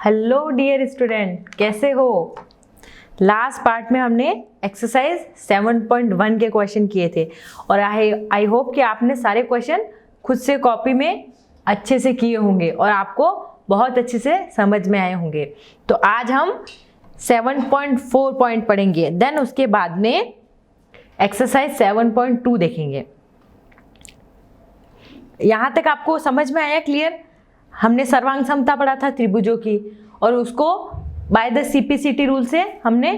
Hello dear student, कैसे हो। Last part में हमने एक्सरसाइज 7.1 के क्वेश्चन किए थे और आई होप कि आपने सारे क्वेश्चन खुद से कॉपी में अच्छे से किए होंगे और आपको बहुत अच्छे से समझ में आए होंगे। तो आज हम 7.4 पॉइंट पढ़ेंगे, देन उसके बाद में एक्सरसाइज 7.2 देखेंगे। यहाँ तक आपको समझ में आया क्लियर। हमने सर्वांग समता पढ़ा था त्रिभुजों की और उसको बाय द सीपीसीटी रूल से हमने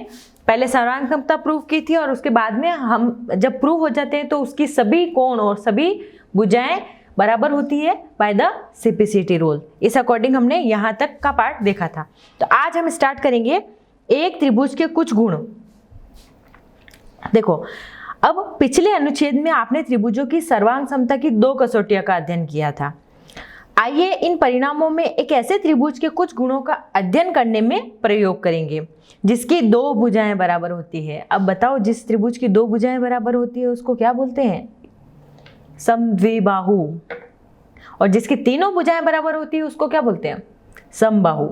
पहले सर्वांग समता प्रूव की थी और उसके बाद में हम जब प्रूव हो जाते हैं तो उसकी सभी कोण और सभी भुजाएं बराबर होती है बाय द सीपीसीटी रूल। इस अकॉर्डिंग हमने यहाँ तक का पार्ट देखा था। तो आज हम स्टार्ट करेंगे एक त्रिभुज के कुछ गुण। देखो, अब पिछले अनुच्छेद में आपने त्रिभुजों की सर्वांग समता की 2 कसौटियों का अध्ययन किया था। आइए इन परिणामों में एक ऐसे त्रिभुज के कुछ गुणों का अध्ययन करने में प्रयोग करेंगे जिसकी 2 भुजाएं बराबर होती है। अब बताओ, जिस त्रिभुज की 2 भुजाएं बराबर होती है उसको क्या बोलते हैं? समद्विबाहु। और जिसकी तीनों भुजाएं बराबर होती है उसको क्या बोलते हैं? समबाहु।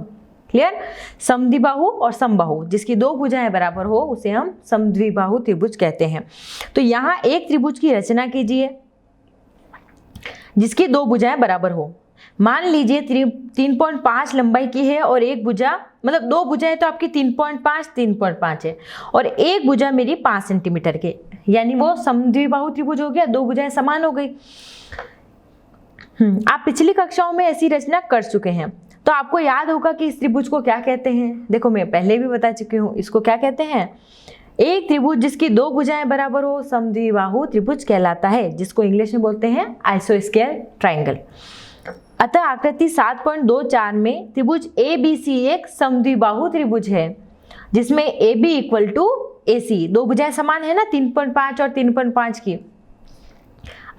क्लियर? समद्विबाहु और समबाहु, जिसकी 2 भुजाएं बराबर हो उसे हम समद्विबाहु त्रिभुज कहते हैं। तो यहाँ एक त्रिभुज की रचना कीजिए जिसकी 2 भुजाएं बराबर हो। मान लीजिए 3.5 लंबाई की है और एक भुजा, मतलब 2 भुजाएं तो आपकी 3.5 है और एक भुजा मेरी 5 सेंटीमीटर के, यानी वो समद्विबाहु त्रिभुज हो गया। 2 भुजाएं समान हो गई। आप पिछली कक्षाओं में ऐसी रचना कर चुके हैं तो आपको याद होगा कि इस त्रिभुज को क्या कहते हैं। देखो, मैं पहले भी बता चुकी हूँ, इसको क्या कहते हैं? एक त्रिभुज जिसकी 2 भुजाएं बराबर हो समद्विबाहु त्रिभुज कहलाता है, जिसको इंग्लिश में बोलते हैं आइसोस्केल ट्राइंगल। अतः आकृति 7.24 में त्रिभुज ABC एक समद्विबाहु त्रिभुज है जिसमें AB इक्वल टू AC, 2 भुजाएं समान है ना, 3.5 और 3.5 की।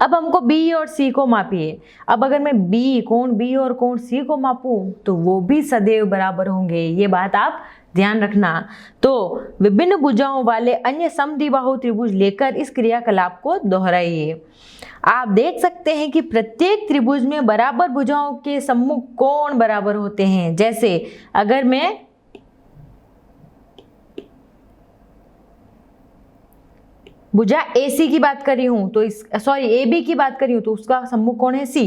अब हमको B और C को मापिए। अब अगर मैं कोण B और कोण C को मापूं तो वो भी सदैव बराबर होंगे, ये बात आप ध्यान रखना। तो विभिन्न भुजाओं वाले अन्य समद्विबाहु त्रिभुज लेकर इस क्रियाकलाप को दोहराइए। आप देख सकते हैं कि प्रत्येक त्रिभुज में बराबर भुजाओं के सम्मुख कोण बराबर होते हैं। जैसे अगर मैं भुजा AC की बात कर रही हूं तो AB की बात कर रही हूं तो उसका सम्मुख कोण है C,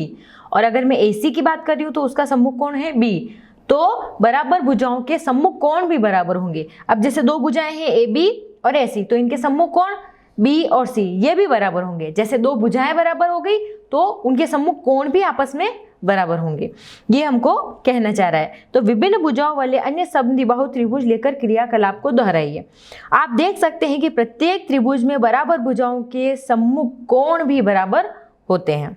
और अगर मैं AC की बात कर रही हूं तो उसका सम्मुख कोण है B। तो बराबर भुजाओं के सम्मुख कोण भी बराबर होंगे। अब जैसे 2 भुजाएं हैं AB और AC, तो इनके सम्मुख कोण B और C ये भी बराबर होंगे। जैसे 2 भुजाएं बराबर हो गई तो उनके सम्मुख कोण भी आपस में बराबर होंगे, ये हमको कहना चाह रहा है। तो विभिन्न भुजाओं वाले अन्य समद्विबाहु त्रिभुज लेकर क्रियाकलाप को दोहराइए। आप देख सकते हैं कि प्रत्येक त्रिभुज में बराबर भुजाओं के सम्मुख कोण भी बराबर होते हैं।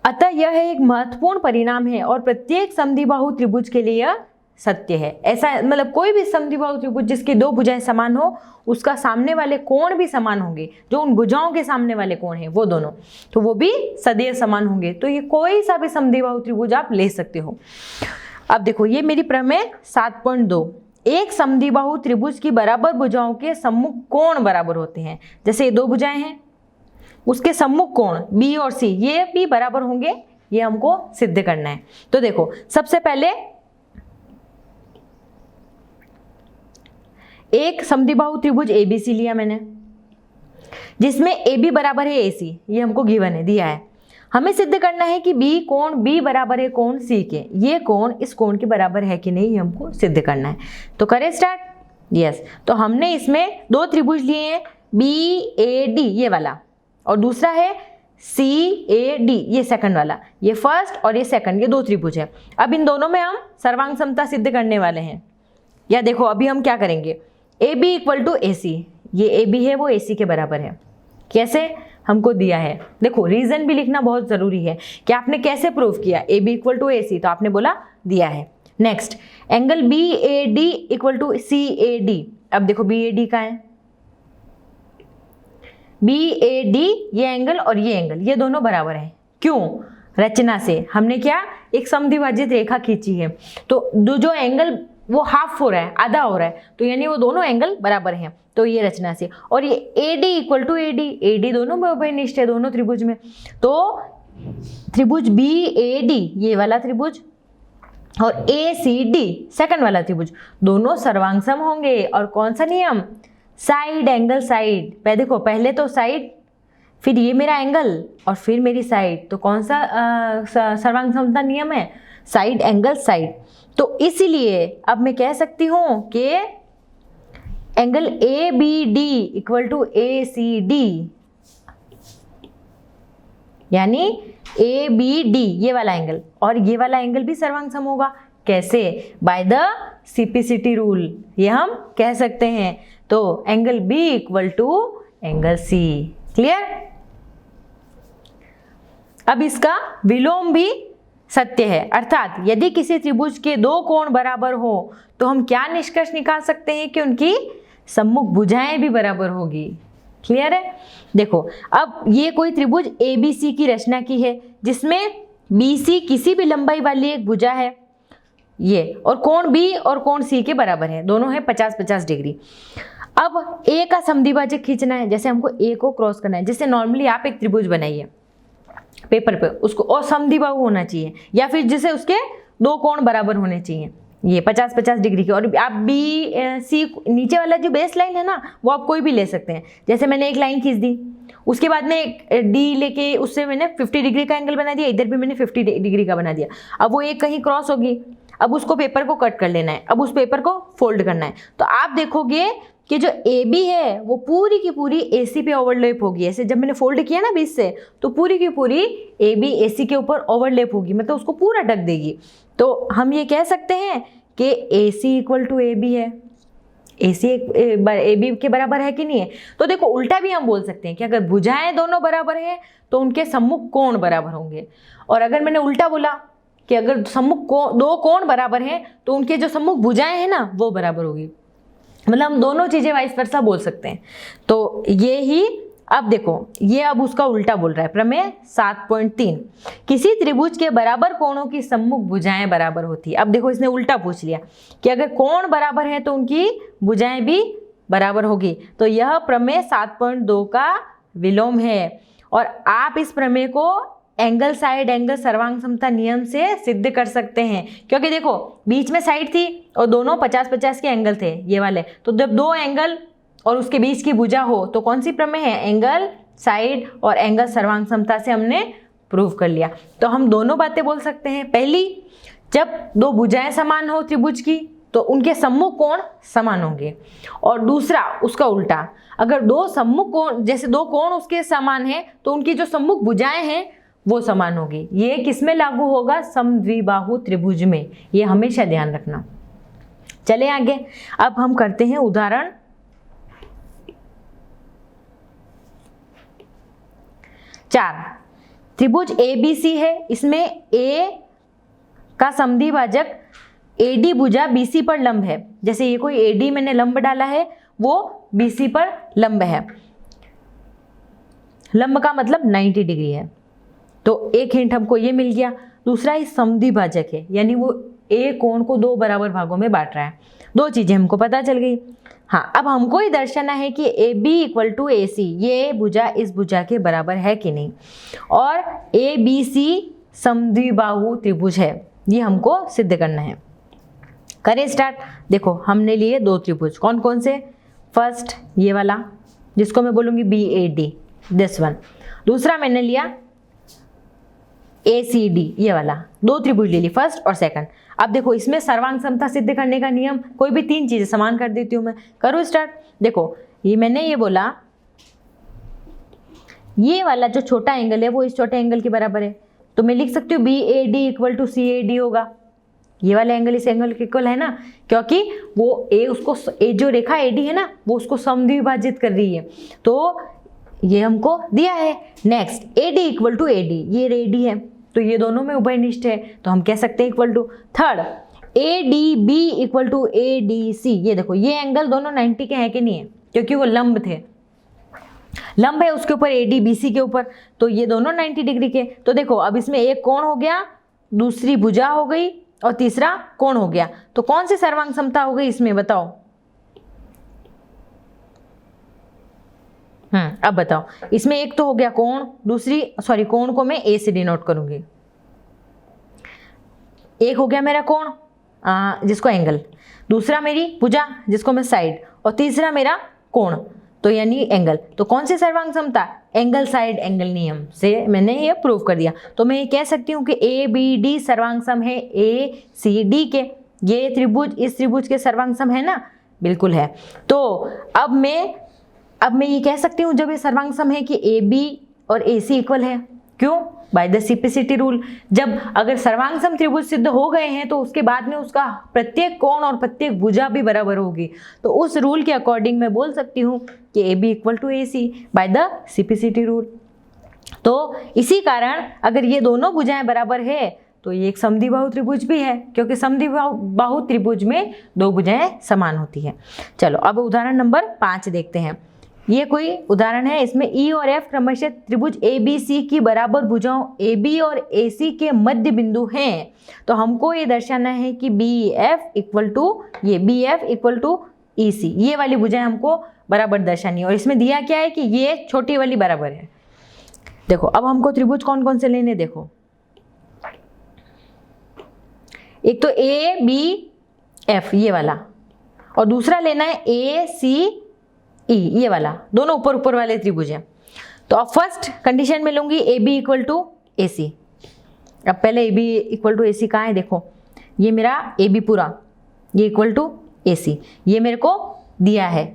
अतः यह एक महत्वपूर्ण परिणाम है और प्रत्येक समद्विबाहु त्रिभुज के लिए यह सत्य है। ऐसा मतलब कोई भी समद्विबाहु त्रिभुज जिसकी 2 भुजाएं समान हो उसका सामने वाले कोण भी समान होंगे, जो उन भुजाओं के सामने वाले कोण हैं वो दोनों, तो वो भी सदैव समान होंगे। तो ये कोई सा भी समद्विबाहु त्रिभुज आप ले सकते हो। अब देखो, ये मेरी प्रमेय 7.2, एक समद्विबाहु त्रिभुज की बराबर भुजाओं के सम्मुख कोण बराबर होते हैं। जैसे ये 2 भुजाएं हैं, उसके सम्मुख कोण B और C ये भी बराबर होंगे, ये हमको सिद्ध करना है। तो देखो, सबसे पहले एक समद्विबाहु त्रिभुज ABC लिया मैंने, जिसमें AB बराबर है AC, ये हमको गिवन है, दिया है। हमें सिद्ध करना है कि कोण B बराबर है कोण C के, ये कोण इस कोण के बराबर है कि नहीं, ये हमको सिद्ध करना है। तो करें स्टार्ट। यस, तो हमने इसमें 2 त्रिभुज लिए हैं, BAD ये वाला और दूसरा है CAD ये सेकंड वाला, ये फर्स्ट और ये सेकंड, ये 2 त्रिभुज है। अब इन दोनों में हम सर्वांग समता सिद्ध करने वाले हैं। या देखो, अभी हम क्या करेंगे, AB इक्वल टू AC, ये AB है वो AC के बराबर है। कैसे? हमको दिया है। देखो, रीजन भी लिखना बहुत जरूरी है कि आपने कैसे प्रूव किया। AB इक्वल टू AC तो आपने बोला दिया है। Next, angle BAD equal to CAD। अब देखो, BAD का है, BAD ये एंगल और ये एंगल ये दोनों बराबर है। क्यों? रचना से हमने क्या, एक समद्विभाजित रेखा खींची है, तो जो एंगल वो हाफ हो रहा है, आधा हो रहा है, तो यानी वो दोनों एंगल बराबर हैं। तो ये रचना से, और ये AD इक्वल टू AD दोनों में उभयनिष्ठ है, दोनों त्रिभुज में। तो त्रिभुज BAD ये वाला त्रिभुज और ACD सेकंड वाला त्रिभुज, दोनों सर्वांग होंगे। और कौन सा नियम? Side angle side. देखो पहले तो साइड, फिर ये मेरा एंगल और फिर मेरी साइड, तो कौन सा सर्वांग समता नियम है? Side angle side. तो इसीलिए अब मैं कह सकती हूं कि angle ABD equal to ACD, यानी ABD ये वाला एंगल और ये वाला एंगल भी सर्वांग सम होगा। कैसे? बाय द CPCT रूल ये हम कह सकते हैं। तो angle B equal to angle C। Clear? अब इसका विलोम भी सत्य है, अर्थात यदि किसी त्रिभुज के दो कोण बराबर हो तो हम क्या निष्कर्ष निकाल सकते हैं कि उनकी सम्मुख भुजाएं भी बराबर होगी। क्लियर है? देखो अब ये कोई त्रिभुज ABC की रचना की है जिसमें BC किसी भी लंबाई वाली एक भुजा है ये, और कोण B और कोण C के बराबर है, दोनों है 50-50 डिग्री। अब A का समद्विभाजक खींचना है, जैसे हमको A को क्रॉस करना है, जिससे नॉर्मली आप एक त्रिभुज बनाइए पेपर पे उसको, और समद्विबाहु होना चाहिए या फिर जिसे उसके दो कोण बराबर होने चाहिए, ये 50-50 डिग्री के। और आप BC नीचे वाला जो बेस लाइन है ना वो आप कोई भी ले सकते हैं। जैसे मैंने एक लाइन खींच दी, उसके बाद में एक D लेके उससे मैंने 50 डिग्री का एंगल बना दिया, इधर भी मैंने 50 डिग्री का बना दिया। अब वो एक कहीं क्रॉस होगी, अब उसको पेपर को कट कर लेना है, अब उस पेपर को फोल्ड करना है। तो आप देखोगे कि जो AB है वो पूरी की पूरी AC पे ओवरलैप होगी। ऐसे जब मैंने फोल्ड किया ना बीच से, तो पूरी की पूरी AB AC के ऊपर ओवरलैप होगी, मतलब उसको पूरा ढक देगी। तो हम ये कह सकते हैं कि AC इक्वल टू AB है। AC AB के बराबर है कि नहीं है? तो देखो उल्टा भी हम बोल सकते हैं कि अगर भुजाएं दोनों बराबर है तो उनके सम्मुख कोण बराबर होंगे। और अगर मैंने उल्टा बोला कि अगर सम्मुख दो कोण बराबर हैं तो उनके जो सम्मुख भुजाएं हैं ना वो बराबर होगी। मतलब हम दोनों चीजें वाइस वर्सा बोल सकते हैं। तो ये ही, अब देखो ये अब उसका उल्टा बोल रहा है। प्रमेय 7.3, किसी त्रिभुज के बराबर कोणों की सम्मुख भुजाएं बराबर होती है। अब देखो इसने उल्टा पूछ लिया कि अगर कोण बराबर है तो उनकी भुजाएं भी बराबर होगी। तो यह प्रमेय 7.2 का विलोम है। और आप इस प्रमेय को एंगल साइड एंगल सर्वांग समता नियम से सिद्ध कर सकते हैं, क्योंकि देखो बीच में साइड थी और दोनों 50-50 के एंगल थे ये वाले। तो जब दो एंगल और उसके बीच की भुजा हो तो कौन सी प्रमेय है? एंगल साइड और एंगल सर्वांग समता से हमने प्रूव कर लिया। तो हम दोनों बातें बोल सकते हैं। पहली, जब दो भुजाएं समान हो त्रिभुज की तो उनके सम्मुख कोण समान होंगे। और दूसरा उसका उल्टा, अगर दो सम्मुख कोण, जैसे दो कोण उसके समान है तो उनकी जो सम्मुख भुजाएं हैं वो समान होगी। ये किसमें लागू होगा? समद्विबाहु त्रिभुज में। ये हमेशा ध्यान रखना। चले आगे, अब हम करते हैं उदाहरण 4। त्रिभुज ABC है, इसमें A का समद्विभाजक AD भुजा BC पर लंब है। जैसे ये कोई AD मैंने लंब डाला है, वो BC पर लंब है। लंब का मतलब 90 डिग्री है। तो एक हिंट हमको ये मिल गया। दूसरा ही समद्विभाजक है, यानी वो A कोण को दो बराबर भागों में बांट रहा है। दो चीजें हमको पता चल गई। हाँ, अब हमको ही दर्शाना है कि AB इक्वल टू AC, ये भुजा इस भुजा के बराबर है कि नहीं, और ABC समद्विबाहु त्रिभुज है, ये हमको सिद्ध करना है। करें स्टार्ट। देखो हमने लिए दो त्रिभुज, कौन कौन से? फर्स्ट ये वाला जिसको मैं बोलूंगी BAD, दिस वन। दूसरा मैंने लिया ACD, ये वाला। दो त्रिभुज ले ली, फर्स्ट और सेकंड। अब देखो इसमें सर्वांग समता सिद्ध करने का नियम, कोई भी तीन चीजें समान कर देती हूं मैं। करूँ स्टार्ट। देखो ये मैंने ये बोला, ये वाला जो छोटा एंगल है वो इस छोटे एंगल के बराबर है, तो मैं लिख सकती हूँ BAD इक्वल टू CAD होगा। ये वाला एंगल इस एंगल के इक्वल है ना, क्योंकि वो जो रेखा AD है ना वो उसको समद्विभाजित कर रही है, तो ये हमको दिया है। Next AD equal to AD, ये AD है तो ये दोनों में उभयनिष्ठ है, तो हम कह सकते हैं equal to. Third ADB equal to ADC, ये देखो ये एंगल दोनों 90 के हैं कि नहीं है, क्योंकि वो लंब थे, लंब है उसके ऊपर ADBC के ऊपर, तो ये दोनों 90 डिग्री के। तो देखो अब इसमें एक कोण हो गया, दूसरी भुजा हो गई और तीसरा कोण हो गया, तो कौन सी सर्वांग समता हो गई इसमें बताओ? अब बताओ, इसमें एक तो हो गया कोण, दूसरी कोण को मैं A से डिनोट करूंगी। एक हो गया मेरा कोण जिसको एंगल, दूसरा मेरी भुजा जिसको मैं साइड, और तीसरा मेरा कोण तो यानी एंगल। तो कौन सी सर्वांग समता? एंगल साइड एंगल नियम से मैंने ये प्रूव कर दिया। तो मैं ये कह सकती हूँ कि ए बी डी सर्वांग सम है ए सी डी के। ये त्रिभुज इस त्रिभुज के सर्वांग सम है ना? बिल्कुल है। तो अब मैं ये कह सकती हूँ जब ये सर्वांग सम है कि ए बी और ए सी इक्वल है। क्यों? Bye the simplicity rule. जब अगर सर्वांग सम त्रिभुज सिद्ध हो गए हैं तो उसके बाद में उसका प्रत्येक कोण और प्रत्येक भुजा भी बराबर होगी। तो उस रूल के अकॉर्डिंग मैं बोल सकती हूँ कि A B equal to A C by the simplicity rule. तो इसी कारण अगर ये दोनों भुजाएं बराबर है तो ये एक समद्विबाहु त्रिभुज भी है, क्योंकि समद्विबाहु त्रिभुज में दो भुजाएं समान होती हैं। चलो अब उदाहरण नंबर 5 देखते हैं। ये कोई उदाहरण है, इसमें ई और एफ क्रमशः त्रिभुज ए बी सी की बराबर भुजाओं ए बी और ए सी के मध्य बिंदु हैं। तो हमको ये दर्शाना है कि बी एफ इक्वल टू ई सी, ये वाली भुजाएं हमको बराबर दर्शानी है। और इसमें दिया क्या है कि ये छोटी वाली बराबर है। देखो अब हमको त्रिभुज कौन कौन से लेने, देखो एक तो ए बी एफ ये वाला, और दूसरा लेना है ए सी ई ये वाला, दोनों ऊपर ऊपर वाले त्रिभुज हैं। तो अब फर्स्ट कंडीशन में लूंगी ए बी इक्वल टू ए सी। अब पहले ए बी इक्वल टू ए सी कहाँ है? देखो ये मेरा ए बी पूरा, ये इक्वल टू ए सी, ये मेरे को दिया है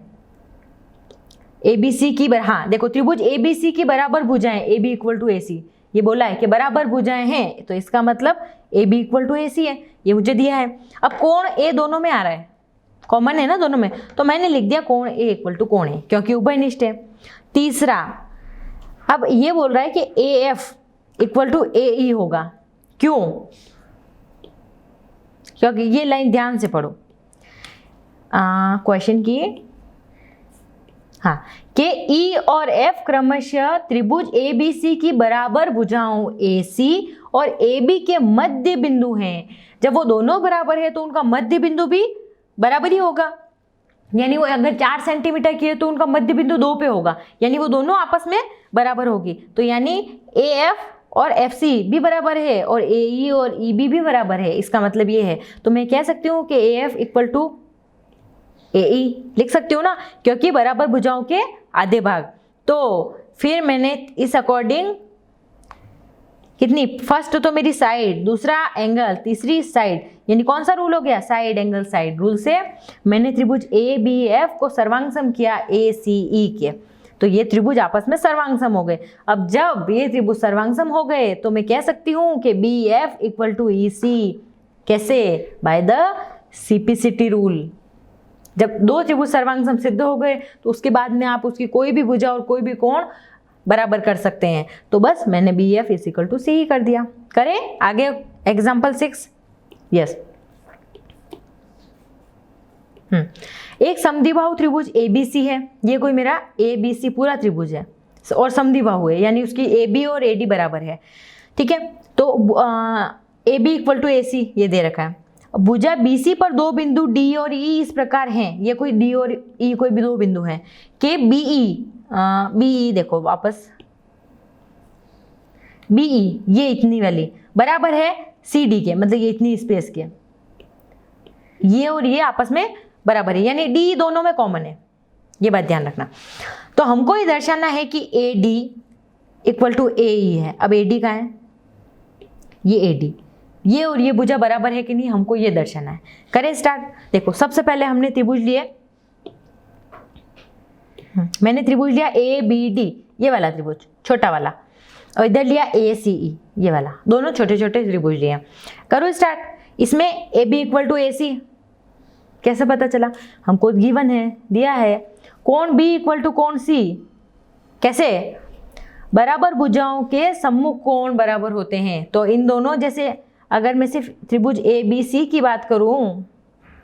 ए बी सी की हाँ देखो त्रिभुज ए बी सी की बराबर भुजाएं ए बी इक्वल टू ए सी, ये बोला है कि बराबर भुजाएं हैं, तो इसका मतलब ए बी इक्वल टू ए सी है, ये मुझे दिया है। अब कोण ए दोनों में आ रहा है, कॉमन है ना दोनों में, तो मैंने लिख दिया कोण ए इक्वल टू कोण ए, क्योंकि उभयनिष्ठ है। तीसरा, अब ये बोल रहा है कि ए एफ इक्वल टू ए ई होगा। क्यों? क्योंकि ये लाइन ध्यान से पढ़ो क्वेश्चन की, हाँ कि ई और एफ क्रमशः त्रिभुज ए बी सी की बराबर भुजाओं ए सी और ए बी के मध्य बिंदु हैं। जब वो दोनों बराबर है तो उनका मध्य बिंदु भी बराबर ही होगा, यानी वो अगर 4 सेंटीमीटर की है तो उनका मध्य बिंदु 2 पे होगा, यानी वो दोनों आपस में बराबर होगी। तो यानी ए एफ और एफ सी भी बराबर है और ए ई और ई बी भी बराबर है, इसका मतलब ये है। तो मैं कह सकती हूँ कि ए एफ इक्वल टू ए ई लिख सकती हूँ ना, क्योंकि बराबर भुजाओं के आधे भाग। तो फिर मैंने इस अकॉर्डिंग कितनी, फर्स्ट तो मेरी साइड, दूसरा एंगल, तीसरी साइड, यानी कौन सा रूल हो गया? साइड एंगल साइड रूल से मैंने त्रिभुज ए बी एफ को सर्वांग सम किया ए सी ई के, तो ये त्रिभुज आपस में सर्वांग सम हो गए। अब जब ये त्रिभुज सर्वांग सम हो गए तो मैं कह सकती हूँ कि बी एफ इक्वल टू ई सी। कैसे? Bye the simplicity rule. जब दो त्रिभुज सर्वांग सम सिद्ध हो गए तो उसके बाद में आप उसकी कोई भी भुजा और कोई भी कोण बराबर कर सकते हैं। तो बस मैंने B F is equal to C ही कर दिया। करें आगे एग्जाम्पल 6। यस, एक समद्विबाहु त्रिभुज ABC है, ये कोई मेरा ABC पूरा त्रिभुज है और समद्विबाहु है, यानी उसकी AB और AD बराबर है। ठीक है, तो AB इक्वल टू AC ये दे रखा है। भुजा BC पर दो बिंदु D और E इस प्रकार हैं, ये कोई D और E कोई भी दो बिंदु हैं के BE देखो वापस BE ये इतनी वाली बराबर है CD के, मतलब ये इतनी स्पेस के, ये और ये आपस में बराबर है, यानी D दोनों में कॉमन है, ये बात ध्यान रखना। तो हमको ये दर्शाना है कि AD इक्वल टू AE है। अब AD का है, ये AD, ये और ये भुजा बराबर है कि नहीं, हमको ये दर्शाना है। करें स्टार्ट। देखो सबसे पहले हमने त्रिभुज लिए, मैंने त्रिभुज लिया ABD ये वाला त्रिभुज छोटा वाला, और इधर लिया ACE ये वाला, दोनों छोटे छोटे त्रिभुज लिए। करो स्टार्ट। इसमें AB इक्वल टू AC कैसे पता चला? हमको गिवन है, दिया है कोण B इक्वल टू कोण C। कैसे? बराबर भुजाओं के सम्मुख कोण बराबर होते हैं। तो इन दोनों, जैसे अगर मैं सिर्फ त्रिभुज ABC की बात करूं,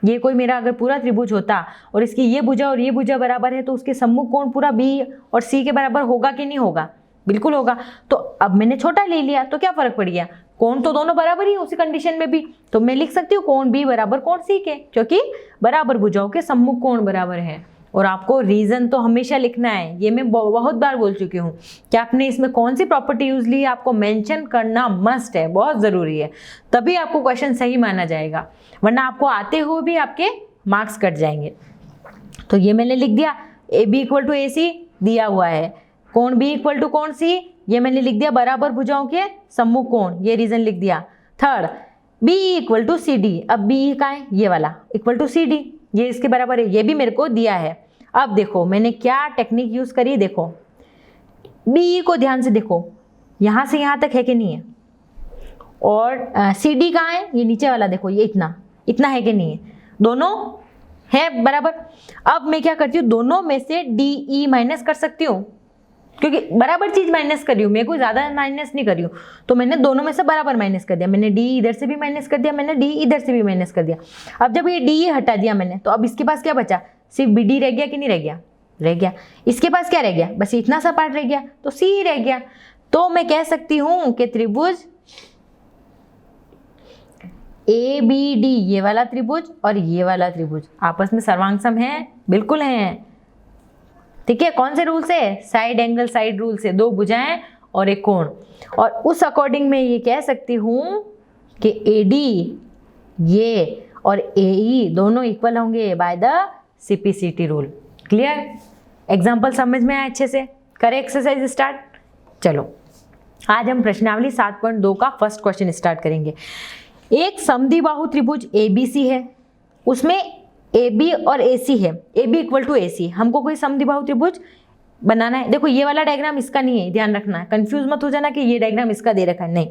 ये कोई मेरा अगर पूरा त्रिभुज होता और इसकी ये भुजा और ये भुजा बराबर है, तो उसके सम्मुख कोण पूरा B और C के बराबर होगा कि नहीं होगा? बिल्कुल होगा। तो अब मैंने छोटा ले लिया तो क्या फर्क पड़ गया? कोण तो दोनों बराबर ही उसी कंडीशन में भी, तो मैं लिख सकती हूँ कोण B बराबर कोण C के, क्योंकि बराबर भुजाओं के सम्मुख कोण बराबर है। और आपको रीजन तो हमेशा लिखना है। ये मैं बहुत बार बोल चुकी हूँ कि आपने इसमें कौन सी प्रॉपर्टी यूज ली आपको मेंशन करना मस्ट है, बहुत ज़रूरी है, तभी आपको क्वेश्चन सही माना जाएगा, वरना आपको आते हुए भी आपके मार्क्स कट जाएंगे। तो ये मैंने लिख दिया, ए बी इक्वल टू ए सी दिया हुआ है, कोण बी इक्वल टू कोण सी, ये मैंने लिख दिया बराबर भुजाओं के सम्मुख कोण, ये रीजन लिख दिया। Third, B equal to C D, अब बी का है ये वाला इक्वल टू सी डी, ये इसके बराबर है, ये भी मेरे को दिया है। अब देखो मैंने क्या टेक्निक यूज करी, देखो बी को ध्यान से देखो, यहाँ से यहाँ तक है कि नहीं है, और सी डी कहाँ है, ये नीचे वाला देखो, ये इतना है कि नहीं है, दोनों है बराबर। अब मैं क्या करती हूँ, दोनों में से डी ई माइनस कर सकती हूँ, क्योंकि बराबर चीज माइनस कर रही हूँ, मैं कोई ज्यादा माइनस नहीं कर रही हूँ, तो मैंने दोनों में से बराबर माइनस कर दिया, मैंने डी इधर से भी माइनस कर दिया, मैंने डी इधर से भी माइनस कर दिया। अब जब ये डी हटा दिया मैंने, तो अब इसके पास क्या बचा, सिर्फ बी डी रह गया कि नहीं रह गया, रह गया। इसके पास क्या रह गया, बस इतना सा पार्ट रह गया, तो सी ही रह गया। तो मैं कह सकती हूँ कि त्रिभुज ए बी डी, ये वाला त्रिभुज और ये वाला त्रिभुज आपस में सर्वांगसम है, बिल्कुल है, ठीक है। कौन से रूल से, साइड एंगल साइड रूल से, दो भुजाएं और एक कोण, और उस अकॉर्डिंग मैं ये कह सकती हूँ कि ए डी ये और ए ई दोनों इक्वल होंगे by the CPCT rule. Clear, example समझ में आए अच्छे से, करें एक्सरसाइज स्टार्ट। चलो आज हम प्रश्नावली 7.2 का फर्स्ट क्वेश्चन स्टार्ट करेंगे। एक समद्विबाहु त्रिभुज ABC है, उसमें AB और AC है, AB इक्वल टू AC, हमको कोई समद्विबाहु त्रिभुज बनाना है। देखो ये वाला डायग्राम इसका नहीं है, ध्यान रखना है, कंफ्यूज मत हो जाना कि ये डायग्राम इसका दे रखा है, नहीं।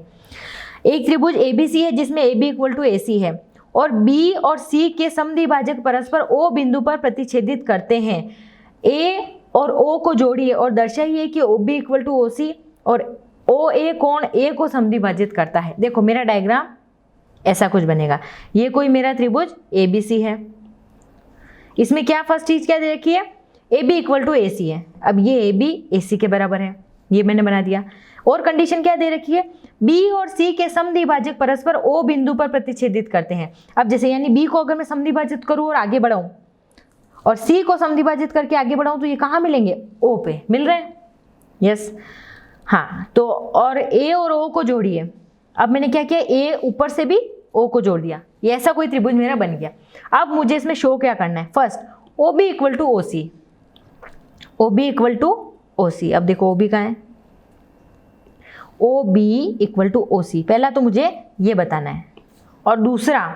एक त्रिभुज ABC है जिसमें AB इक्वल टू AC है, और B और C के समद्विभाजक परस्पर O बिंदु पर प्रतिच्छेदित करते हैं। A और O को जोड़िए और दर्शाइए कि OB इक्वल टू OC और OA कोण A को समद्विभाजित करता है। देखो मेरा डायग्राम ऐसा कुछ बनेगा, ये कोई मेरा त्रिभुज ABC है, इसमें क्या फर्स्ट चीज क्या दे रखी है, AB इक्वल टू AC है। अब ये AB AC के बराबर है, ये मैंने बना दिया। और कंडीशन क्या दे रखी है, B और C के समद्विभाजक परस्पर O बिंदु पर प्रतिच्छेदित करते हैं। अब जैसे यानी B को अगर मैं समद्विभाजित करूं और आगे बढ़ाऊं, और C को समद्विभाजित करके आगे बढ़ाऊं, तो ये कहाँ मिलेंगे, O पे मिल रहे हैं, यस हाँ। तो और A और O को जोड़िए, अब मैंने क्या किया, A ऊपर से भी O को जोड़ दिया, ये ऐसा कोई त्रिभुज मेरा बन गया। अब मुझे इसमें शो क्या करना है, first OB equal to OC, OB equal to OC। अब देखो OB कहाँ है, OB इक्वल टू OC, पहला तो मुझे ये बताना है, और दूसरा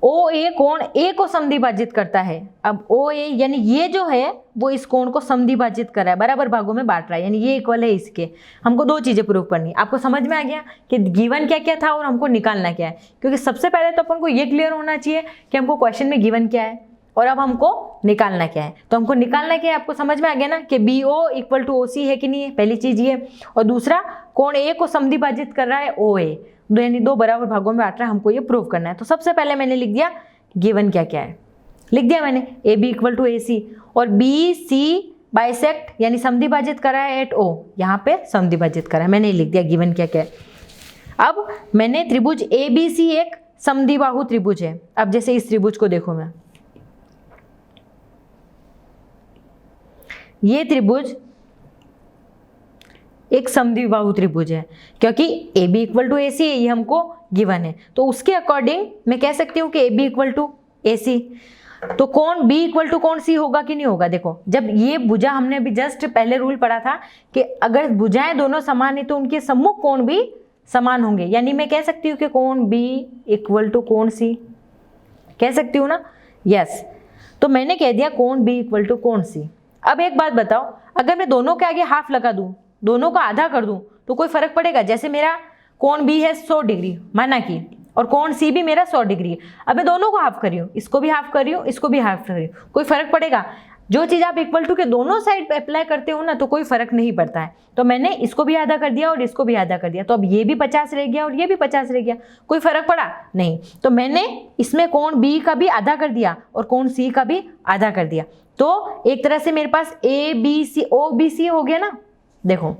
OA कोण A को समद्विभाजित करता है। अब OA यानी ये जो है वो इस कोण को समद्विभाजित कर रहा है, बराबर भागों में बांट रहा है, यानी ये इक्वल है इसके। हमको दो चीजें प्रूव करनी, आपको समझ में आ गया कि गिवन क्या क्या था और हमको निकालना क्या है, क्योंकि सबसे पहले तो अपन को ये क्लियर होना चाहिए कि हमको क्वेश्चन में गिवन क्या है और अब हमको निकालना क्या है। तो हमको निकालना क्या है, आपको समझ में आ गया ना कि BO इक्वल टू OC है कि नहीं है, पहली चीज ये, और दूसरा कोण A को समद्विभाजित कर रहा है OA, यानी दो बराबर भागों में बांट रहा है, हमको ये प्रूव करना है। तो सबसे पहले मैंने लिख दिया गिवन क्या क्या है, लिख दिया मैंने AB इक्वल टू AC, और BC बाइसेक्ट यानी समद्विभाजित करा है एट O, यहाँ पे समद्विभाजित करा है, मैंने लिख दिया गिवन क्या क्या है। अब मैंने त्रिभुज ABC एक समद्विबाहु त्रिभुज है। अब जैसे इस त्रिभुज को देखो, मैं ये त्रिभुज एक समद्विबाहु त्रिभुज है, क्योंकि AB इक्वल टू AC है, ये हमको गिवन है, तो उसके अकॉर्डिंग मैं कह सकती हूँ कि AB इक्वल टू AC। तो कोण B इक्वल टू कोण C होगा कि नहीं होगा। देखो जब ये भुजा, हमने अभी जस्ट पहले रूल पढ़ा था कि अगर भुजाएं दोनों समान है तो उनके सम्मुख कोण भी समान होंगे, यानी मैं कह सकती हूँ कि कोण B इक्वल टू कोण C, कह सकती हूँ ना, यस। तो मैंने कह दिया कोण B इक्वल टू कोण C। अब एक बात बताओ, अगर मैं दोनों के आगे हाफ लगा दूं, दोनों का आधा कर दूं, तो कोई फर्क पड़ेगा। जैसे मेरा कोण B है 100 डिग्री माना कि, और कोण C भी मेरा 100 डिग्री है, अब मैं दोनों को हाफ कर रही हूँ, इसको भी हाफ कर रही हूँ, इसको भी हाफ कर रही हूँ, कोई फर्क पड़ेगा। जो चीज़ आप इक्वल टू के दोनों साइड पे अप्लाई करते हो ना, तो कोई फर्क नहीं पड़ता है। तो मैंने इसको भी आधा कर दिया और इसको भी आधा कर दिया, तो अब ये भी 50 रह गया और ये भी 50 रह गया, कोई फर्क पड़ा नहीं। तो मैंने इसमें कोण B का भी आधा कर दिया और कोण C का भी आधा कर दिया, तो एक तरह से मेरे पास ABC OBC हो गया ना। देखो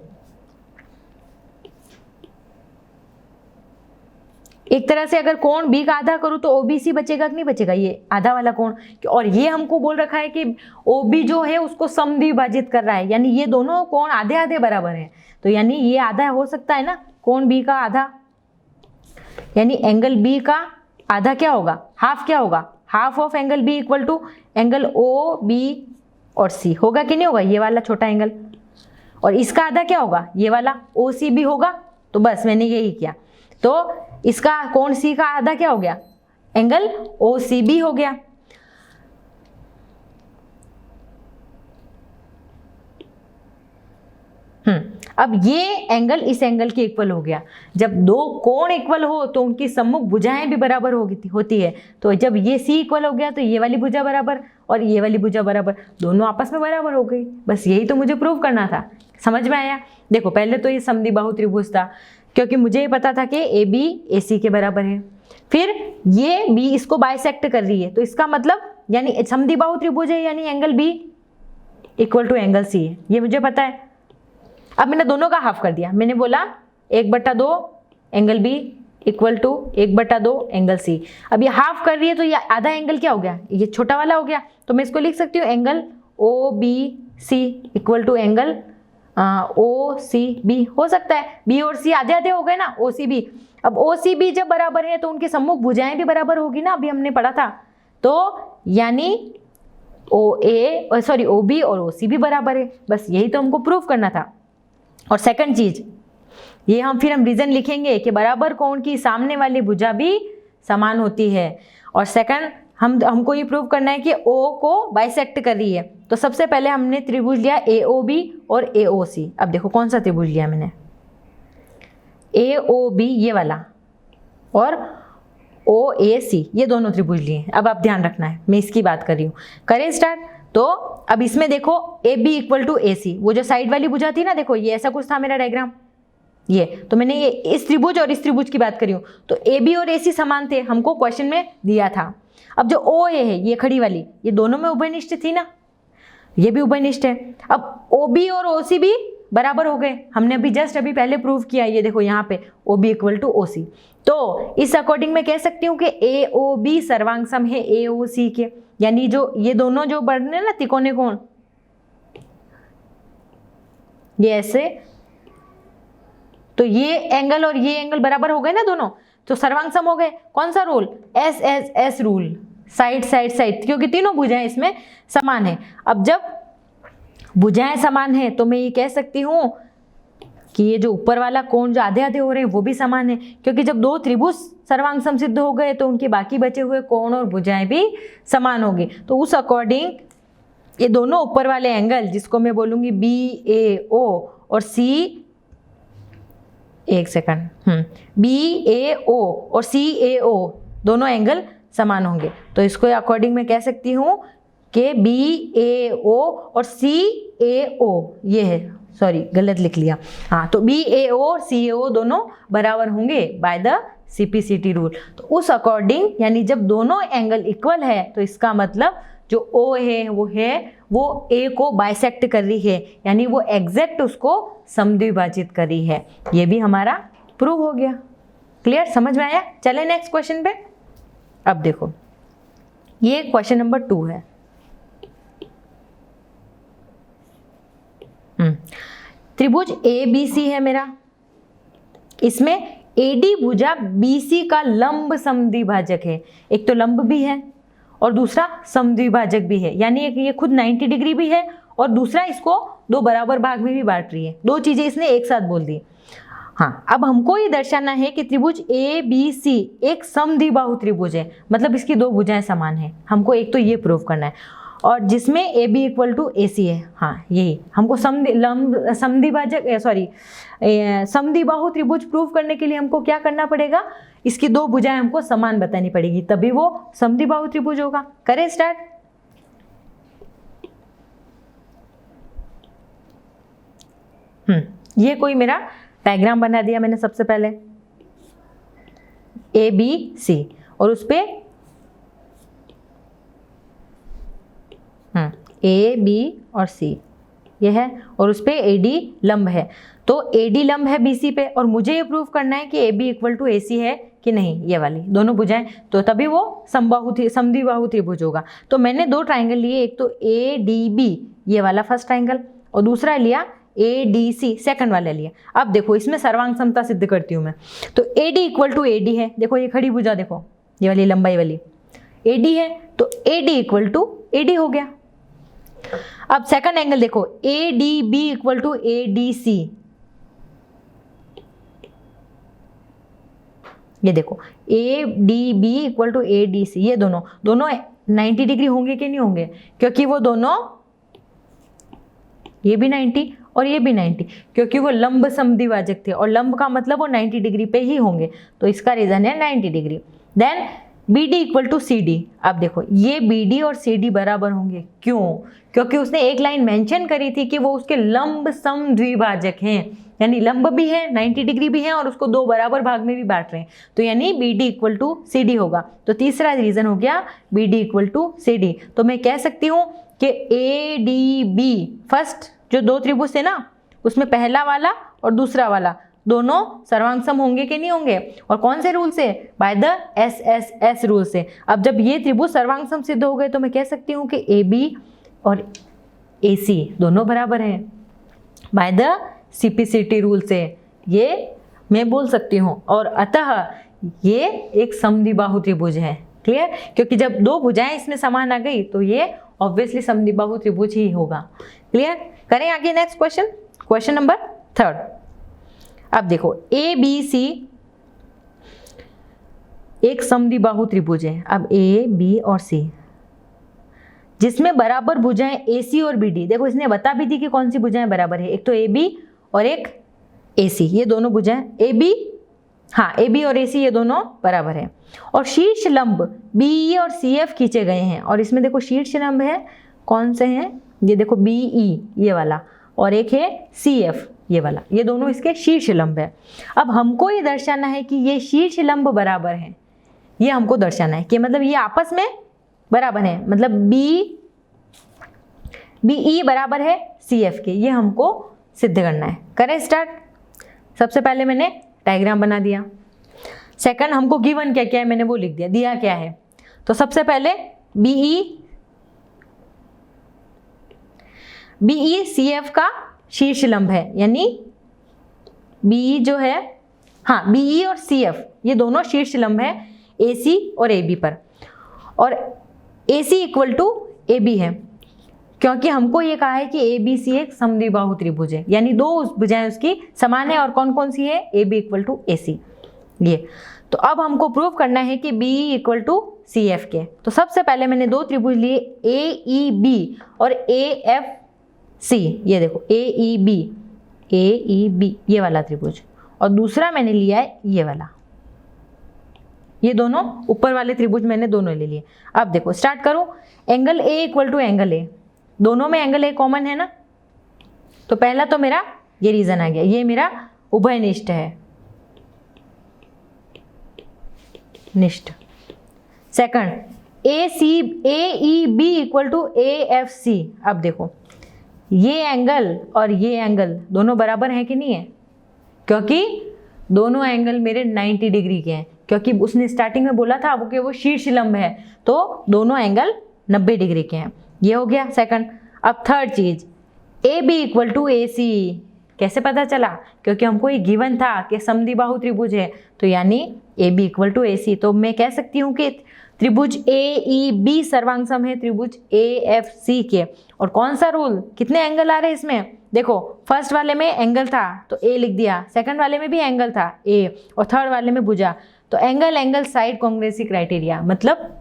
एक तरह से अगर कोण बी का आधा करूँ तो ओबीसी बचेगा कि नहीं बचेगा, ये आधा वाला कोण। और ये हमको बोल रखा है कि ओबी जो है उसको समद्विभाजित कर रहा है, यानी ये दोनों कोण आधे आधे बराबर हैं, तो यानी ये आधा हो सकता है ना, कोण बी का आधा, यानी एंगल बी का आधा क्या होगा, हाफ क्या होगा, half of angle B equal to angle O B और सी, होगा कि नहीं होगा, ये वाला छोटा एंगल। और इसका आधा क्या होगा, ये वाला ओ सी बी होगा। तो बस मैंने यही किया, तो इसका कोण सी का आधा क्या हो गया, एंगल ओ सी बी हो गया। अब ये एंगल इस एंगल के इक्वल हो गया। जब दो कोण इक्वल हो तो उनकी सम्मुख भुजाएं भी बराबर होती है। तो जब ये सी इक्वल हो गया तो ये वाली भुजा बराबर और ये वाली भुजा बराबर, दोनों आपस में बराबर हो गई। बस यही तो मुझे प्रूव करना था। समझ में आया? देखो पहले तो ये समद्विबाहु त्रिभुज था, क्योंकि मुझे ये पता था कि ए बी ए सी के बराबर है। फिर ये बी इसको बाइसेक्ट कर रही है, तो इसका मतलब यानी समद्विबाहु त्रिभुज है, यानी angle B equal to angle C है, ये मुझे पता है। अब मैंने दोनों का हाफ कर दिया, मैंने बोला 1/2 angle B equal to 1/2 angle C. अब ये हाफ कर रही है तो ये आधा एंगल क्या हो गया, ये छोटा वाला हो गया। तो मैं इसको लिख सकती हूँ angle O B C equal to angle O C B. हो सकता है बी और सी आधे आधे हो गए ना, ओ सी बी। अब ओ सी बी जब बराबर है तो उनके सम्मुख भुजाएं भी बराबर होगी ना, अभी हमने पढ़ा था। तो यानी ओ बी और ओ सी भी बराबर है। बस यही तो हमको प्रूफ करना था। और सेकंड चीज ये फिर हम रीजन लिखेंगे कि बराबर कोण की सामने वाली भुजा भी समान होती है। और सेकंड हमको ये प्रूव करना है कि ओ को बाइसेक्ट कर रही है। तो सबसे पहले हमने त्रिभुज लिया AOB और AOC। अब देखो कौन सा त्रिभुज लिया मैंने, AOB ये वाला और OAC ये दोनों त्रिभुज लिए। अब आप ध्यान रखना है, मैं इसकी बात कर रही हूँ। करें स्टार्ट। तो अब इसमें देखो AB इक्वल टू AC, वो जो साइड वाली भुजा थी ना, देखो ये ऐसा कुछ था मेरा डायग्राम, ये तो मैंने ये इस त्रिभुज और इस त्रिभुज की बात करी हूँ। तो AB और AC समान थे, हमको क्वेश्चन में दिया था। अब जो OA है ये खड़ी वाली, ये दोनों में उभयनिष्ठ थी ना, ये भी उभयनिष्ठ है। अब OB और OC भी बराबर हो गए, हमने अभी पहले प्रूव किया। ये देखो यहाँ पे OB इक्वल टू OC। तो इस अकॉर्डिंग मैं कह सकती हूँ कि AOB सर्वांग सम है AOC के, यानी जो ये दोनों जो बने ना तिकोने कोण, ये ऐसे, तो ये एंगल और ये एंगल बराबर हो गए ना दोनों, तो सर्वांग सम हो गए। कौन सा rule, SSS rule, side side side, क्योंकि तीनों भुजाएं इसमें समान है। अब जब भुजाएं समान है तो मैं ये कह सकती हूँ कि ये जो ऊपर वाला कोण जो आधे आधे हो रहे हैं वो भी समान है, क्योंकि जब दो त्रिभुज सर्वांग सम सिद्ध हो गए तो उनके बाकी बचे हुए कोण और भुजाएं भी समान होगी। तो उस अकॉर्डिंग ये दोनों ऊपर वाले एंगल, जिसको मैं बोलूँगी BAO और BAO और CAO दोनों एंगल समान होंगे। तो इसको अकॉर्डिंग मैं कह सकती हूँ कि BAO और CAO ये है, सॉरी गलत लिख लिया, हाँ, तो BAO और CAO दोनं दोनों होंगे बाय द CPCT रूल। तो उस अकॉर्डिंग यानी जब दोनों एंगल इक्वल है तो इसका मतलब जो O है वो A को बाइसेक्ट कर रही है, यानी वो एग्जैक्ट उसको समद्विभाजित कर रही है। ये भी हमारा प्रूव हो गया। क्लियर, समझ में आया? चले नेक्स्ट क्वेश्चन पे। अब देखो ये क्वेश्चन नंबर 2 है। त्रिभुज ABC है मेरा, इसमें AD भुजा BC का लंब समद्विभाजक है। एक तो लंब भी है और दूसरा समद्विभाजक भी है, यानी एक ये खुद 90 डिग्री भी है और दूसरा इसको दो बराबर भाग में भी बांट रही है। दो चीजें इसने एक साथ बोल दी। हाँ, अब हमको ये दर्शाना है कि त्रिभुज ABC एक समद्विबाहु त्रिभुज है, मतलब इसकी दो भुजाएं समान है। हमको एक तो ये प्रूव करना है, और जिसमें AB इक्वल टू AC है। हाँ, यही हमको समद्विबाहु त्रिभुज प्रूव करने के लिए हमको क्या करना पड़ेगा, इसकी दो भुजाएं हमको समान बतानी पड़ेगी, तभी वो समद्विबाहु त्रिभुज होगा। करें स्टार्ट। ये कोई मेरा डायग्राम बना दिया मैंने सबसे पहले, ABC, और उस पे A, B और C ये है, और उस पे AD लंब है। तो AD लंब है BC पे, और मुझे ये प्रूव करना है कि AB इक्वल टू AC है कि नहीं, ये वाली दोनों भुजाएं, तो तभी वो समद्विबाहु त्रिभुज होगा। तो मैंने दो ट्राइंगल लिए, एक तो ADB ये वाला फर्स्ट ट्राइंगल और दूसरा लिया ADC सेकंड वाला लिया। अब देखो इसमें सर्वांग समता सिद्ध करती हूँ मैं। तो AD इक्वल टू AD है, देखो ये खड़ी भुजा देखो, ये वाली लंबाई वाली AD है, तो AD इक्वल टू AD हो गया। अब सेकंड एंगल देखो ADB इक्वल टू ADC, ये देखो ADB इक्वल टू ADC, ये दोनों 90 डिग्री होंगे कि नहीं होंगे, क्योंकि वो दोनों, ये भी 90 और ये भी 90, क्योंकि वो लंब समद्विभाजक थे और लंब का मतलब वो 90 डिग्री पे ही होंगे, तो इसका रीजन है 90 degree. Then BD equal to CD, अब देखो ये BD और CD बराबर होंगे, क्यों? क्योंकि उसने एक लाइन मेंशन करी थी कि वो उसके लंब समद्विभाजक हैं, यानी लंब भी है 90 डिग्री भी है और उसको दो बराबर भाग में भी बांट रहे हैं, तो यानी BD इक्वल टू CD होगा। तो तीसरा रीजन हो गया BD इक्वल टू CD। तो मैं कह सकती हूँ कि ADB फर्स्ट जो दो त्रिभुज थे ना, उसमें पहला वाला और दूसरा वाला दोनों सर्वांग सम होंगे कि नहीं होंगे, और कौन से रूल से? बाय द SSS रूल से। अब जब ये त्रिभुज सर्वांग सम सिद्ध हो गए तो मैं कह सकती हूँ कि AB और AC दोनों बराबर हैं बाय द CPCT रूल से, ये मैं बोल सकती हूँ। और अतः ये एक समद्विबाहु त्रिभुज है। क्लियर? क्योंकि जब दो भुजाएं इसमें समान आ गई तो ये ऑब्वियसली समद्विबाहु त्रिभुज ही होगा। क्लियर? करें आगे नेक्स्ट क्वेश्चन, क्वेश्चन नंबर 3। अब देखो ABC एक समद्विबाहु त्रिभुज है। अब A, B और C जिसमें बराबर भुजाएं AC और BD, देखो इसने बता भी दी कि कौन सी भुजाएं बराबर है, एक तो AB और एक AC, ये दोनों भुजाएं AB और AC ये दोनों बराबर है। और शीर्ष लंब BE और CF खींचे गए हैं, और इसमें देखो शीर्ष लंब है, कौन से हैं? ये देखो BE ये वाला और एक है CF ये वाला, ये दोनों इसके शीर्ष लंब है। अब हमको ये दर्शाना है कि ये शीर्ष लंब बराबर हैं, ये हमको दर्शाना है कि मतलब ये आपस में बराबर है, मतलब BE बराबर है CF के, ये हमको सिद्ध करना है। करें स्टार्ट। सबसे पहले मैंने डायग्राम बना दिया, सेकंड हमको गिवन क्या क्या है मैंने वो लिख दिया क्या है। तो सबसे पहले BE CF का शीर्ष लंब है, यानी BE जो है, हाँ BE और CF ये दोनों शीर्ष लंब है AC और AB पर, और AC इक्वल टू AB है, क्योंकि हमको ये कहा है कि ABC एक समद्विबाहु त्रिभुज है, यानी दो भुजाएं उसकी समान है, और कौन कौन सी है? AB इक्वल टू AC ये। तो अब हमको प्रूव करना है कि BE इक्वल टू CF के। तो सबसे पहले मैंने दो त्रिभुज लिए AEB और AFC, ये देखो AEB ये वाला त्रिभुज, और दूसरा मैंने लिया है ये वाला, ये दोनों ऊपर वाले त्रिभुज मैंने दोनों ले लिए। अब देखो स्टार्ट करो, angle A equal to angle A, दोनों में एंगल A कॉमन है ना, तो पहला तो मेरा ये रीजन आ गया, ये मेरा उभयनिष्ठ है, निष्ठ। Second AEB equal to AFC, अब देखो ये एंगल और ये एंगल दोनों बराबर हैं कि नहीं है, क्योंकि दोनों एंगल मेरे 90 डिग्री के हैं, क्योंकि उसने स्टार्टिंग में बोला था वो शीर्ष लंब है, तो दोनों एंगल 90 डिग्री के हैं, ये हो गया सेकंड। अब थर्ड चीज AB इक्वल टू AC, कैसे पता चला? क्योंकि हमको ये गिवन था कि समद्विबाहु त्रिभुज है, तो यानी AB इक्वल टू AC। तो मैं कह सकती हूँ कि त्रिभुज AEB सर्वांग सम है त्रिभुज AFC के। और कौन सा रूल, कितने एंगल आ रहे हैं इसमें? देखो फर्स्ट वाले में एंगल था तो A लिख दिया, सेकंड वाले में भी एंगल था A, और थर्ड वाले में भुजा, तो एंगल साइड कॉन्ग्रुएंसी क्राइटेरिया, मतलब